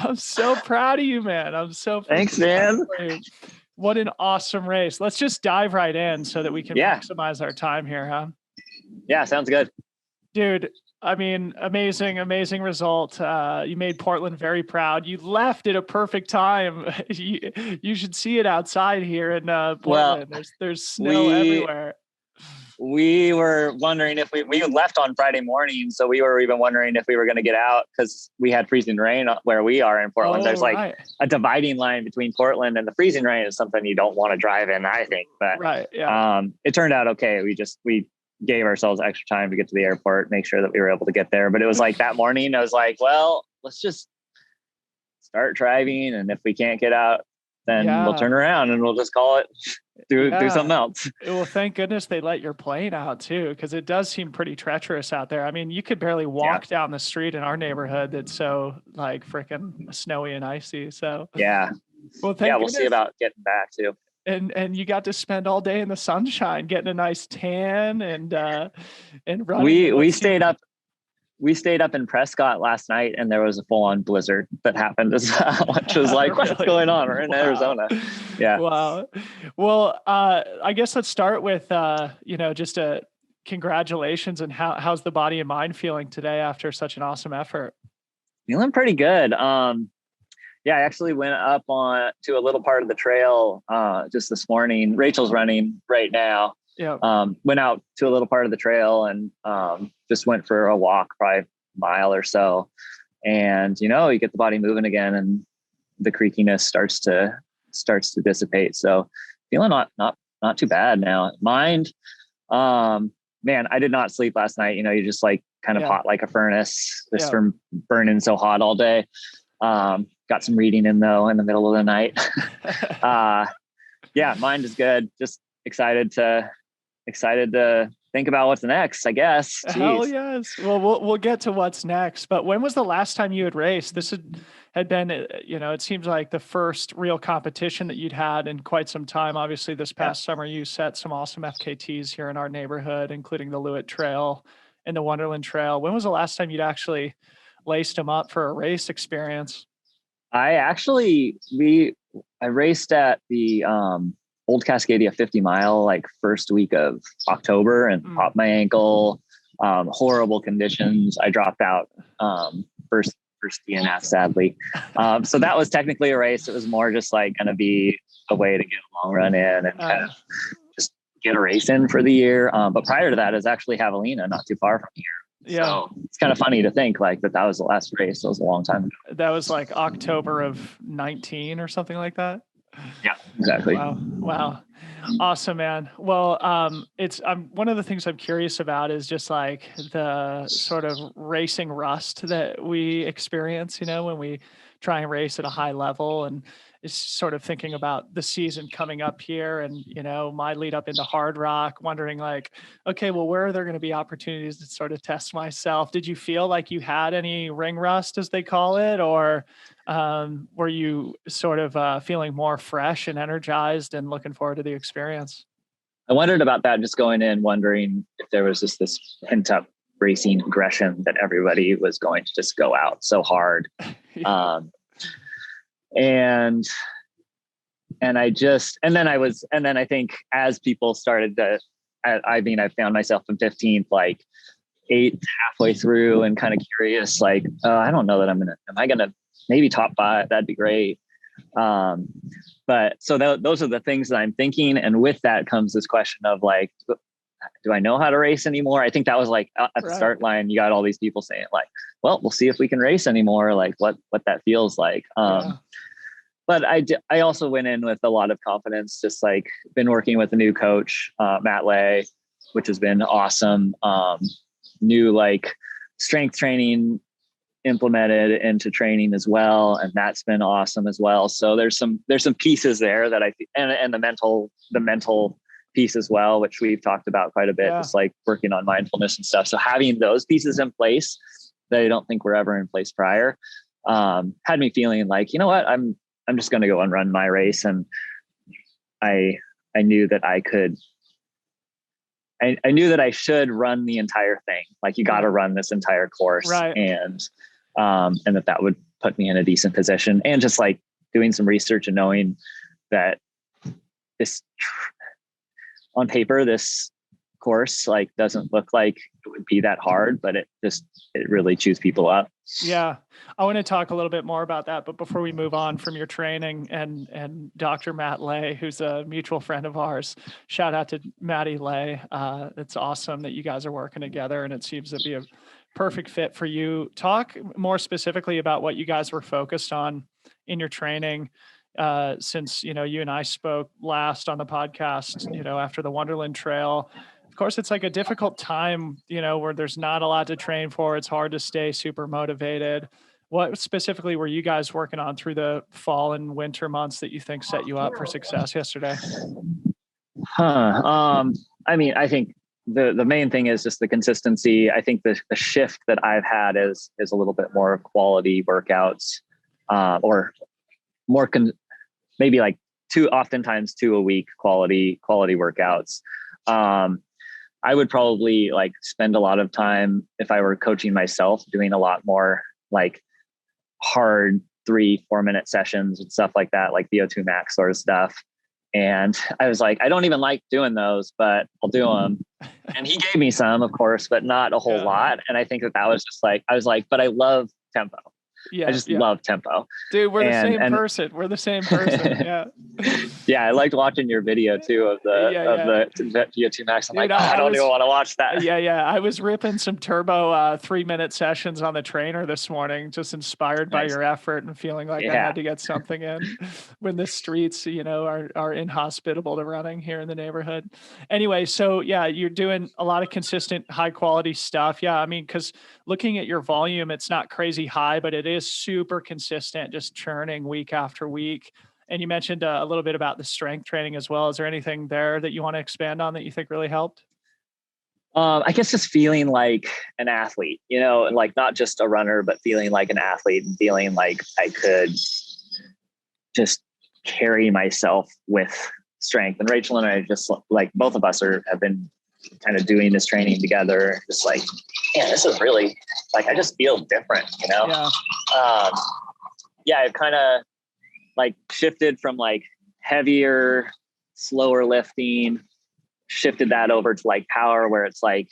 I'm so proud of you, man. I'm so Thanks, freaking proud man. of you. What an awesome race. Let's just dive right in so that we can Yeah. maximize our time here, huh? Yeah. Sounds good. Dude, I mean, amazing result. You made Portland very proud. You left at a perfect time. You should see it outside here in Well, Portland. There's snow we everywhere. we were wondering if we left on Friday morning, so we were even wondering if we were going to get out because we had freezing rain where we are in Portland. Oh, There's like right. a dividing line between Portland, and the freezing rain is something you don't want to drive in, I think. But Right. Yeah. it turned out okay. We gave ourselves extra time to get to the airport, make sure that we were able to get there. But it was like that morning, I was like, well, let's just start driving, and if we can't get out, then we'll turn around and we'll just call it. Do something else. Well, thank goodness they let your plane out too, because it does seem pretty treacherous out there. I mean, you could barely walk down the street in our neighborhood that's so like freaking snowy and icy. So yeah. Well, thank we'll see about getting back too. And you got to spend all day in the sunshine, getting a nice tan and running. We stayed up. We stayed up in Prescott last night, and there was a full-on blizzard that happened as well, which was like, really? What's going on? We're in Arizona. Yeah. Wow. Well, I guess let's start with, just a congratulations, and how's the body and mind feeling today after such an awesome effort? Feeling pretty good. Yeah, I actually went up to a little part of the trail just this morning. Rachel's running right now. Yeah. Went out to a little part of the trail and just went for a walk, probably a mile or so. And you get the body moving again, and the creakiness starts to dissipate. So feeling not too bad now. Mind, man, I did not sleep last night. You're just like kind of hot like a furnace, just from burning so hot all day. Got some reading in though in the middle of the night. Yeah, mind is good. Just excited to think about what's next, I guess. Jeez. Hell yes. Well, we'll get to what's next. But when was the last time you had raced? This had been, it seems like the first real competition that you'd had in quite some time. Obviously, this past summer, you set some awesome FKTs here in our neighborhood, including the Lewitt Trail and the Wonderland Trail. When was the last time you'd actually laced them up for a race experience? I raced at the Old Cascadia 50 mile, like first week of October, and popped my ankle, horrible conditions. I dropped out first DNF, sadly. So that was technically a race. It was more just like going to be a way to get a long run in and kind of just get a race in for the year. But prior to that is actually Javelina, not too far from here. Yeah. So it's kind of funny to think like that was the last race. That was a long time ago. That was like October of 19 or something like that. Yeah, exactly. Wow. Awesome, man. Well, one of the things I'm curious about is just like the sort of racing rust that we experience, when we try and race at a high level, and is sort of thinking about the season coming up here and, my lead up into Hard Rock, wondering like, okay, well, where are there going to be opportunities to sort of test myself? Did you feel like you had any ring rust, as they call it, or were you sort of feeling more fresh and energized and looking forward to the experience? I wondered about that, just going in, wondering if there was just this pent up racing aggression that everybody was going to just go out so hard. And then I think as people started I found myself in 15th, like 8th halfway through, and kind of curious, like, I don't know that am I going to maybe top 5? That'd be great. But so those are the things that I'm thinking. And with that comes this question of like, do I know how to race anymore? I think that was like at the start line, you got all these people saying like, well, we'll see if we can race anymore. Like what that feels like. But I also went in with a lot of confidence, just like been working with a new coach, Matt Lay, which has been awesome. New like strength training implemented into training as well, and that's been awesome as well. So there's some pieces there that and the mental piece as well, which we've talked about quite a bit, just like working on mindfulness and stuff. So having those pieces in place that I don't think were ever in place prior, had me feeling like, you know what, I'm just going to go and run my race. And I knew that I could. I knew that I should run the entire thing. Like you got to run this entire course, right. And that would put me in a decent position. And just like doing some research and knowing that this on paper, this course like doesn't look like it would be that hard, but it really chews people up. Yeah. I want to talk a little bit more about that, but before we move on from your training and Dr. Matt Lay, who's a mutual friend of ours, shout out to Matty Lay. It's awesome that you guys are working together, and it seems to be a perfect fit for you. Talk more specifically about what you guys were focused on in your training. Since, you and I spoke last on the podcast, after the Wonderland Trail. Of course, it's like a difficult time, where there's not a lot to train for. It's hard to stay super motivated. What specifically were you guys working on through the fall and winter months that you think set you up for success yesterday? I mean, I think the main thing is just the consistency. I think the shift that I've had is a little bit more quality workouts, or more maybe like oftentimes two a week quality workouts. I would probably like spend a lot of time, if I were coaching myself, doing a lot more like hard 3-4 minute sessions and stuff like that, like VO2 max sort of stuff. And I was like, I don't even like doing those, but I'll do them. And he gave me some, of course, but not a whole lot. And I think that was just like, I was like, but I love tempo. Yeah, I just love tempo. Dude, we're the same person. We're the same person. Yeah. Yeah, I liked watching your video too of the VO2 max. I'm like, I don't even want to watch that. Yeah. I was ripping some turbo 3-minute sessions on the trainer this morning, just inspired by your effort and feeling like I had to get something in when the streets, are inhospitable to running here in the neighborhood. Anyway, so yeah, you're doing a lot of consistent high quality stuff. Yeah, I mean, because looking at your volume, it's not crazy high, but it is super consistent, just churning week after week. And you mentioned a little bit about the strength training as well. Is there anything there that you want to expand on that you think really helped? I guess just feeling like an athlete, and like not just a runner, but feeling like an athlete and feeling like I could just carry myself with strength. And Rachel and I just like both of us have been kind of doing this training together. Just like, yeah, this is really like, I just feel different, I've kind of like shifted from like heavier, slower lifting, shifted that over to like power, where it's like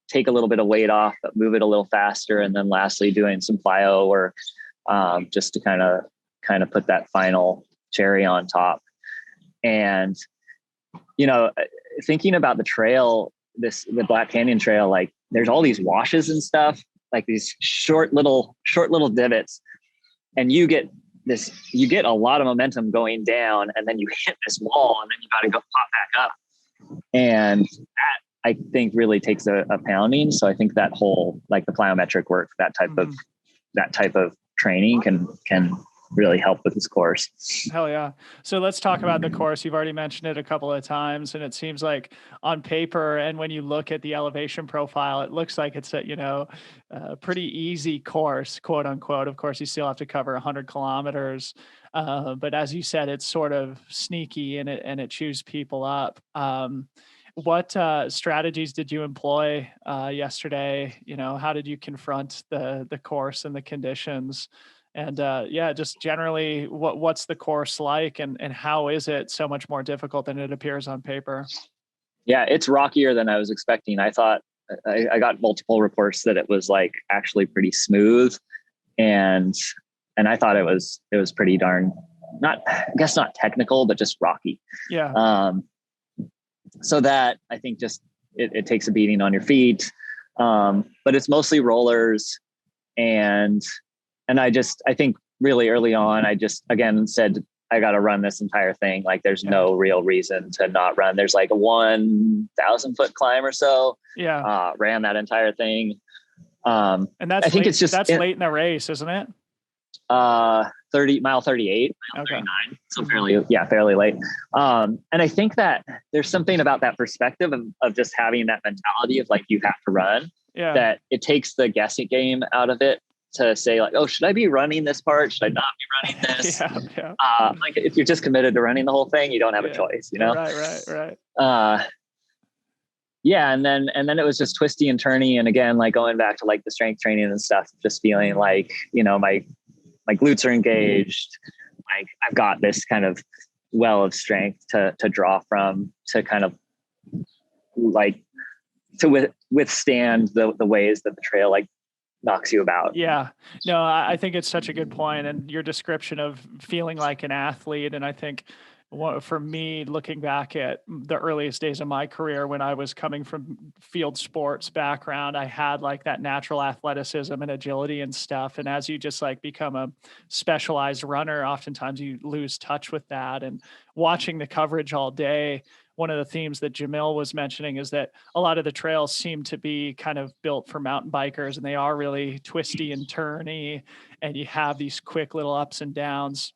take a little bit of weight off, but move it a little faster. And then lastly, doing some plyo work, just to kind of put that final cherry on top. And, thinking about the trail, the Black Canyon Trail, like there's all these washes and stuff, like these short little divots, and you get a lot of momentum going down, and then you hit this wall, and then you got to go pop back up. And that I think really takes a pounding. So I think that whole, like the plyometric work, that type of training can really help with this course. Hell yeah. So let's talk about the course. You've already mentioned it a couple of times, and it seems like on paper and when you look at the elevation profile, it looks like it's a pretty easy course, quote unquote. Of course, you still have to cover 100 kilometers. But as you said, it's sort of sneaky and it chews people up. What strategies did you employ yesterday? How did you confront the course and the conditions? And just generally, what's the course like, and how is it so much more difficult than it appears on paper? Yeah, it's rockier than I was expecting. I thought I got multiple reports that it was like actually pretty smooth, and I thought it was pretty darn not technical, but just rocky. Yeah. So that I think just it takes a beating on your feet, but it's mostly rollers, and I think really early on, I just, again, said, I got to run this entire thing. Like there's no real reason to not run. There's like a 1,000 foot climb or so. Yeah. Ran that entire thing. And that's, I think it's just, that's late in the race, isn't it? 38, mile 39. So fairly late. And I think that there's something about that perspective of just having that mentality of like, you have to run, that it takes the guessing game out of it, to say like, oh, should I be running this part? Should I not be running this? Like if you're just committed to running the whole thing, you don't have a choice, Right. And then it was just twisty and turny. And again, like going back to like the strength training and stuff, just feeling like, my glutes are engaged. Like I've got this kind of well of strength to draw from, to kind of like to withstand the ways that the trail like knocks you about. Yeah, no, I think it's such a good point, and your description of feeling like an athlete. And I think for me, looking back at the earliest days of my career, when I was coming from field sports background, I had like that natural athleticism and agility and stuff. And as you just like become a specialized runner, oftentimes you lose touch with that. And watching the coverage all day, one of the themes that Jamil was mentioning is that a lot of the trails seem to be kind of built for mountain bikers, and they are really twisty and turny, and you have these quick little ups and downs.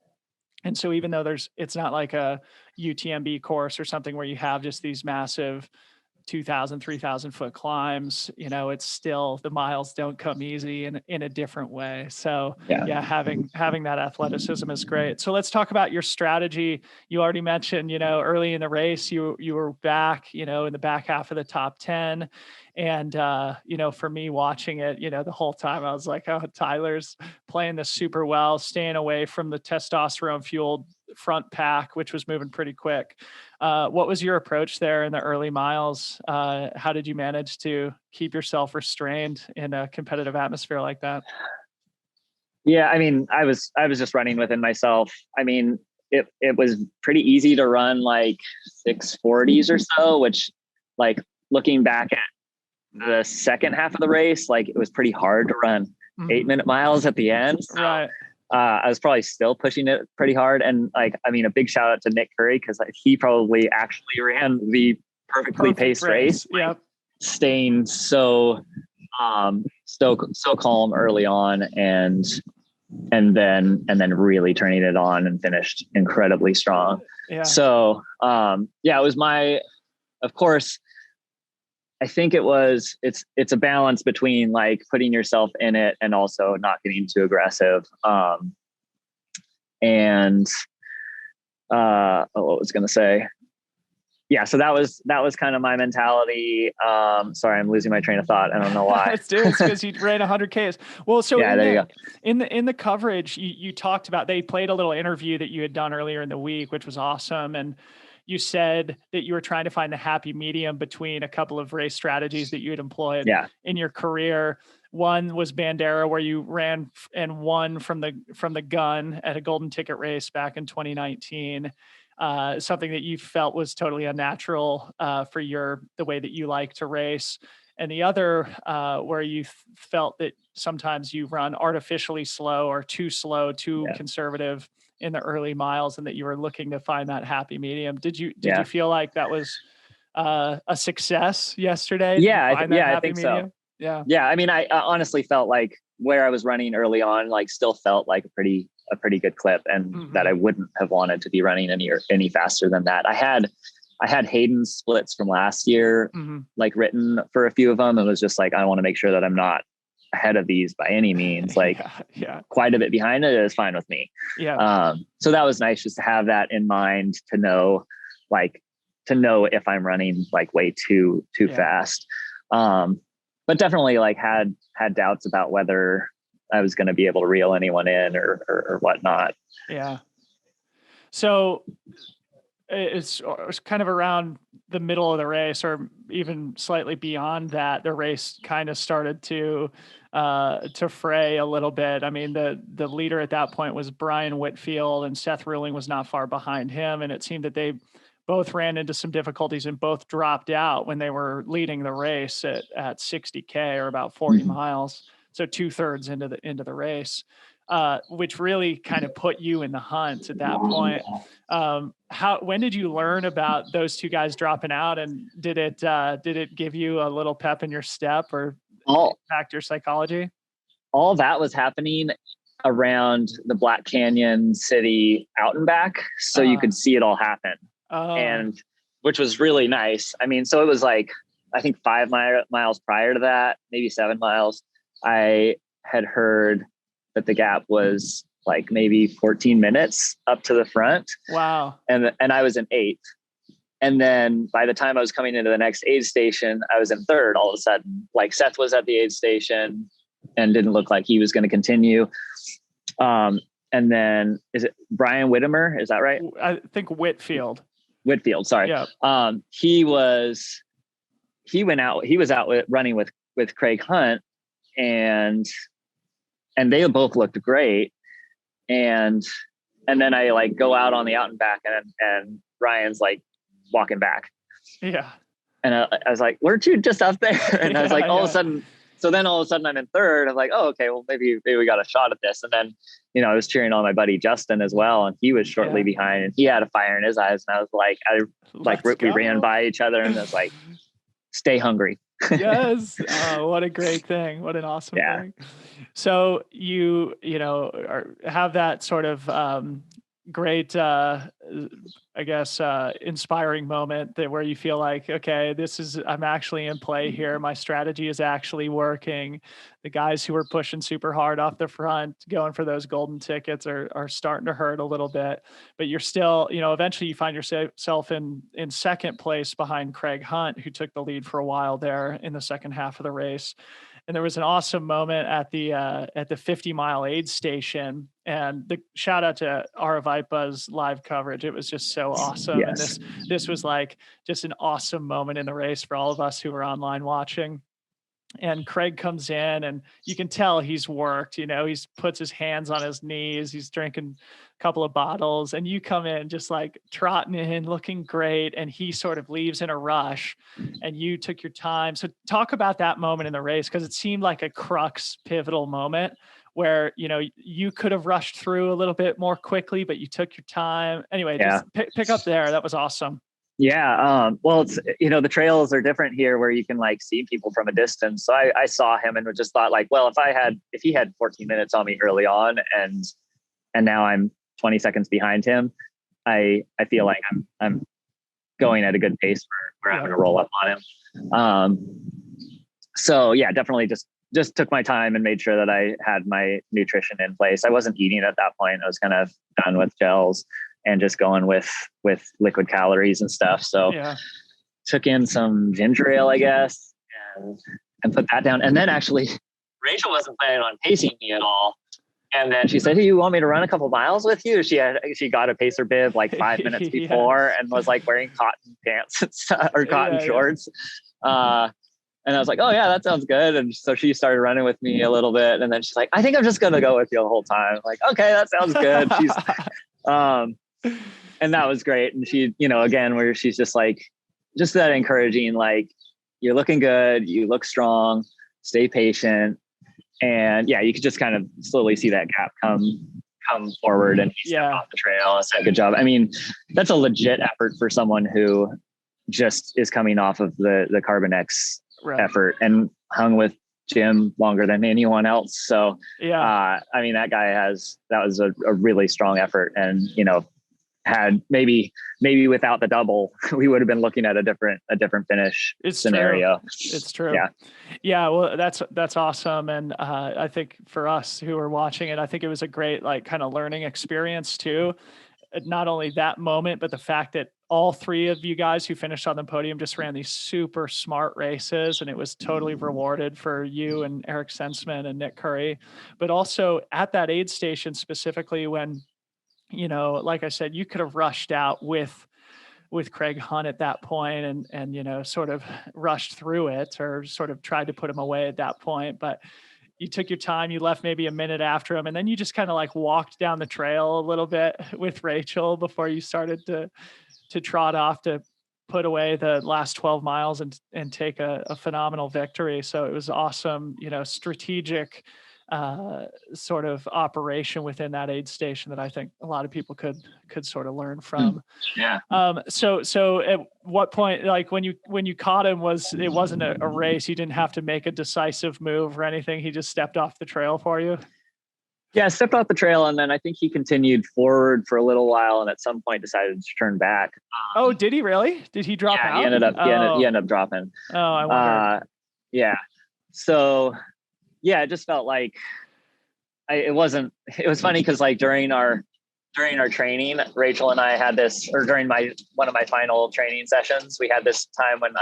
And so even though it's not like a UTMB course or something where you have just these massive 2,000, 3,000 foot climbs, it's still, the miles don't come easy in a different way. So yeah, having that athleticism is great. So let's talk about your strategy. You already mentioned, early in the race, you were back, in the back half of the top 10. And, for me watching it, the whole time I was like, oh, Tyler's playing this super well, staying away from the testosterone fueled front pack, which was moving pretty quick. What was your approach there in the early miles? How did you manage to keep yourself restrained in a competitive atmosphere like that? Yeah, I mean, I was just running within myself. I mean, it was pretty easy to run like 640s or so, which like looking back at the second half of the race, like it was pretty hard to run 8-minute miles at the end. So, right. I was probably still pushing it pretty hard. And like, I mean, a big shout out to Nick Curry, because he probably actually ran the perfectly paced race. Yeah. Staying so calm early on, and then really turning it on and finished incredibly strong. Yeah. So it was of course, I think it's a balance between like putting yourself in it and also not getting too aggressive. What was going to say? Yeah. So that was kind of my mentality. Sorry, I'm losing my train of thought. I don't know why. It's because you ran 100Ks. Well, so yeah, there you go. In the coverage, you talked about, they played a little interview that you had done earlier in the week, which was awesome. And you said that you were trying to find the happy medium between a couple of race strategies that you had employed in your career. One was Bandera, where you ran and won from the gun at a golden ticket race back in 2019. Something that you felt was totally unnatural for the way that you like to race. And the other where you felt that sometimes you run artificially slow or too slow, too conservative in the early miles, and that you were looking to find that happy medium. Did you feel like that was a success yesterday? Yeah, I think medium? So. Yeah. I mean, I honestly felt like where I was running early on, like still felt like a pretty good clip, and that I wouldn't have wanted to be running any faster than that. I had Hayden's splits from last year, like written for a few of them, and was just like, I want to make sure that I'm not ahead of these by any means. Like quite a bit behind it is fine with me. Yeah. So that was nice just to have that in mind, to know if I'm running like way too fast. But definitely like had doubts about whether I was going to be able to reel anyone in or whatnot. Yeah. So it's kind of around the middle of the race, or even slightly beyond that, the race kind of started to fray a little bit. I mean, the leader at that point was Brian Whitfield, and Seth Ruling was not far behind him. And it seemed that they both ran into some difficulties and both dropped out when they were leading the race at 60K, or about 40 miles. So 2/3 into the race, which really kind of put you in the hunt at that point. When did you learn about those two guys dropping out, and did it give you a little pep in your step, or impact your psychology? All that was happening around the Black Canyon City out and back, so you could see it all happen, and which was really nice. I mean, so it was like, I think 5 miles prior to that, maybe 7 miles, I had heard that the gap was like maybe 14 minutes up to the front. Wow. And I was in 8th. And then by the time I was coming into the next aid station, I was in 3rd all of a sudden. Like Seth was at the aid station and didn't look like he was going to continue. And then is it Brian Whittemer? Is that right? I think Whitfield. Whitfield, sorry. Yeah. He was out running with Craig Hunt, and they both looked great. And then I like go out on the out and back, and Ryan's like walking back. Yeah. And I was like, weren't you just up there? And I was like, all of a sudden I'm in third. I'm like, oh, okay, well maybe we got a shot at this. And then, I was cheering on my buddy Justin as well, and he was shortly behind, and he had a fire in his eyes. And I was like, we ran by each other, and I was like, stay hungry. Yes. Oh, what a great thing. What an awesome thing. So you have that sort of great, I guess, inspiring moment where you feel like, okay, I'm actually in play here. My strategy is actually working. The guys who are pushing super hard off the front, going for those golden tickets are starting to hurt a little bit, but you're still, eventually you find yourself in second place behind Craig Hunt, who took the lead for a while there in the second half of the race. And there was an awesome moment at the 50-mile aid station, and the shout out to Aravaipa's live coverage. It was just so awesome. Yes. And this was like just an awesome moment in the race for all of us who were online watching. And Craig comes in, and you can tell he's worked, he's puts his hands on his knees, he's drinking a couple of bottles, and you come in just like trotting in, looking great. And he sort of leaves in a rush, and you took your time. So talk about that moment in the race, because it seemed like a crux pivotal moment where, you could have rushed through a little bit more quickly, but you took your time. Anyway, just pick up there. That was awesome. Yeah. Well, it's, the trails are different here where you can like see people from a distance. So I saw him and just thought like, well, if he had 14 minutes on me early on and now I'm 20 seconds behind him, I feel like I'm going at a good pace where I'm going to roll up on him. So yeah, definitely just took my time and made sure that I had my nutrition in place. I wasn't eating at that point. I was kind of done with gels and just going with liquid calories and stuff. So took in some ginger ale, I guess, and put that down. And then actually Rachel wasn't planning on pacing me at all. And then she said, "Hey, you want me to run a couple miles with you?" She got a pacer bib like 5 minutes before and was like wearing cotton pants and stuff, or cotton shorts. And I was like, "Oh yeah, that sounds good." And so she started running with me a little bit. And then she's like, "I think I'm just going to go with you the whole time." I'm like, "Okay, that sounds good." She's, and that was great. And she, again, where she's just like, just that encouraging, like, you're looking good, you look strong, stay patient. And yeah, you could just kind of slowly see that gap come forward, and he stepped off the trail and said, "Good job." I mean, that's a legit effort for someone who just is coming off of the Carbon X effort and hung with Jim longer than anyone else. So I mean, that was a really strong effort, and had maybe without the double, we would have been looking at a different finish scenario. It's true. Yeah. Well, that's awesome. And I think for us who are watching it, I think it was a great like kind of learning experience too. Not only that moment, but the fact that all three of you guys who finished on the podium just ran these super smart races, and it was totally rewarded for you and Eric Sensman and Nick Curry. But also at that aid station specifically, when like I said, you could have rushed out with Craig Hunt at that point and sort of rushed through it or sort of tried to put him away at that point. But you took your time, you left maybe a minute after him, and then you just kind of like walked down the trail a little bit with Rachel before you started to trot off to put away the last 12 miles and take a phenomenal victory. So it was awesome, strategic sort of operation within that aid station that I think a lot of people could sort of learn from. Yeah. So at what point, like when you caught him, it wasn't a race? You didn't have to make a decisive move or anything. He just stepped off the trail for you. Yeah, stepped off the trail, and then I think he continued forward for a little while, and at some point decided to turn back. Oh, did he really? Did he drop out? He ended up dropping. Oh, I wonder. Yeah. So yeah, it just felt like it was funny because like during our training, Rachel and I had this, or during one of my final training sessions, we had this time when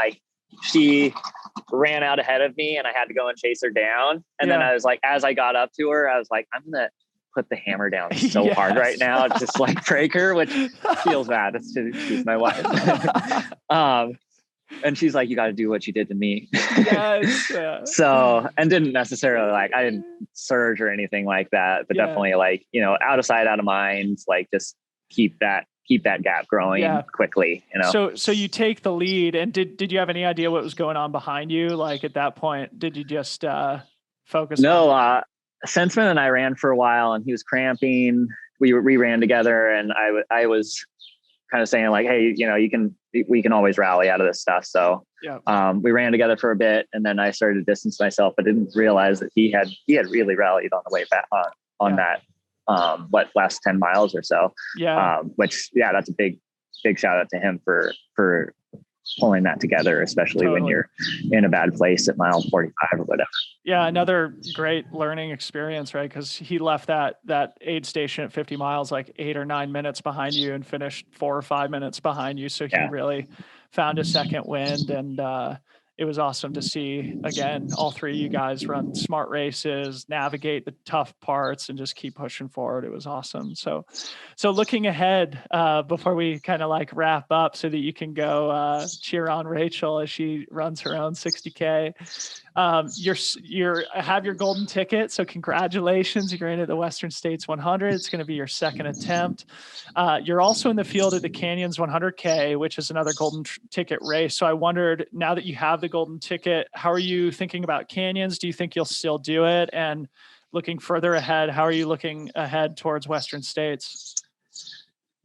she ran out ahead of me and I had to go and chase her down. And then I was like, as I got up to her, I was like, I'm going to put the hammer down so hard right now. It's just like break her, which feels bad. She's my wife. And she's like, you got to do what you did to me. Yes. So, and didn't necessarily like, I didn't surge or anything like that, but definitely like, you know, out of sight, out of mind, like just keep that gap growing quickly, you know? So you take the lead, and did you have any idea what was going on behind you? Like at that point, did you just focus? No, Sensman and I ran for a while, and he was cramping. We ran together, and I was kind of saying like, hey, you know, we can always rally out of this stuff. So we ran together for a bit, and then I started to distance myself, but didn't realize that he had really rallied on the way back on that last 10 miles or so. Which that's a big shout out to him for pulling that together, especially when you're in a bad place at mile 45 or whatever. Yeah, another great learning experience, right? Because he left that aid station at 50 miles like 8 or 9 minutes behind you and finished 4 or 5 minutes behind you. So he really found a second wind, and it was awesome to see, again, all three of you guys run smart races, navigate the tough parts, and just keep pushing forward. It was awesome. So looking ahead, before we kind of like wrap up so that you can go cheer on Rachel as she runs her own 60K. You have your golden ticket. So congratulations. You're into the Western States 100. It's going to be your second attempt. You're also in the field at the Canyons 100K, which is another golden ticket race. So I wondered, now that you have the golden ticket, how are you thinking about Canyons? Do you think you'll still do it? And looking further ahead, how are you looking ahead towards Western States?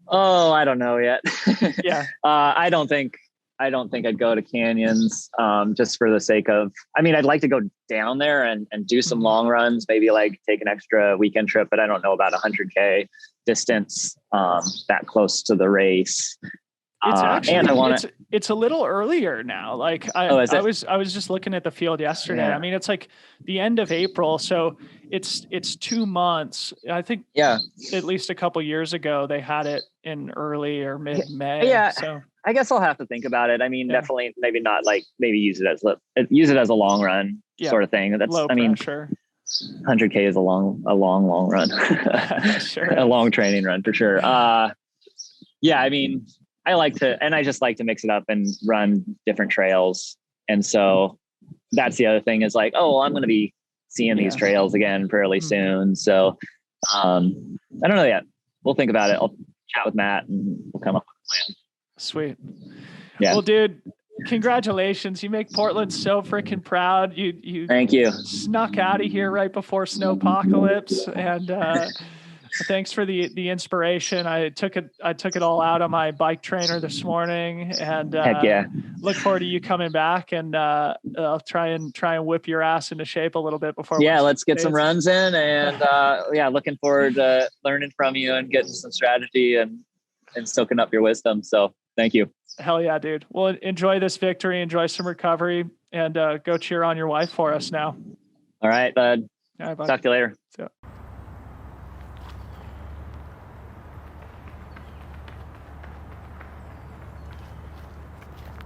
Oh, I don't know yet. I don't think I'd go to Canyons just for the sake of, I mean, I'd like to go down there and do some long runs, maybe like take an extra weekend trip, but I don't know about 100K distance that close to the race. It's actually, it's a little earlier now. Like I was just looking at the field yesterday. I mean, it's like the end of April. So it's 2 months. I think at least a couple years ago, they had it in early or mid-May. Yeah. So I guess I'll have to think about it. I mean, definitely, maybe not like, maybe use it as a long run sort of thing. That's low pressure. 100K is a long run, sure, a long training run for sure. I mean, I just like to mix it up and run different trails. And so that's the other thing is like, oh, I'm going to be seeing these trails again fairly soon. So I don't know yet. We'll think about it. I'll chat with Matt and we'll come up with a plan. Sweet. Yeah. Well, dude, congratulations. You make Portland so freaking proud. You Thank you. Snuck out of here right before snowpocalypse, and thanks for the inspiration. I took it all out on my bike trainer this morning, and look forward to you coming back, and I'll try and whip your ass into shape a little bit before. Let's get some runs in, and looking forward to learning from you and getting some strategy and soaking up your wisdom. So thank you. Hell yeah, dude. Well, enjoy this victory, enjoy some recovery, and go cheer on your wife for us now. All right, bud. All right, bud. Talk to you later. So.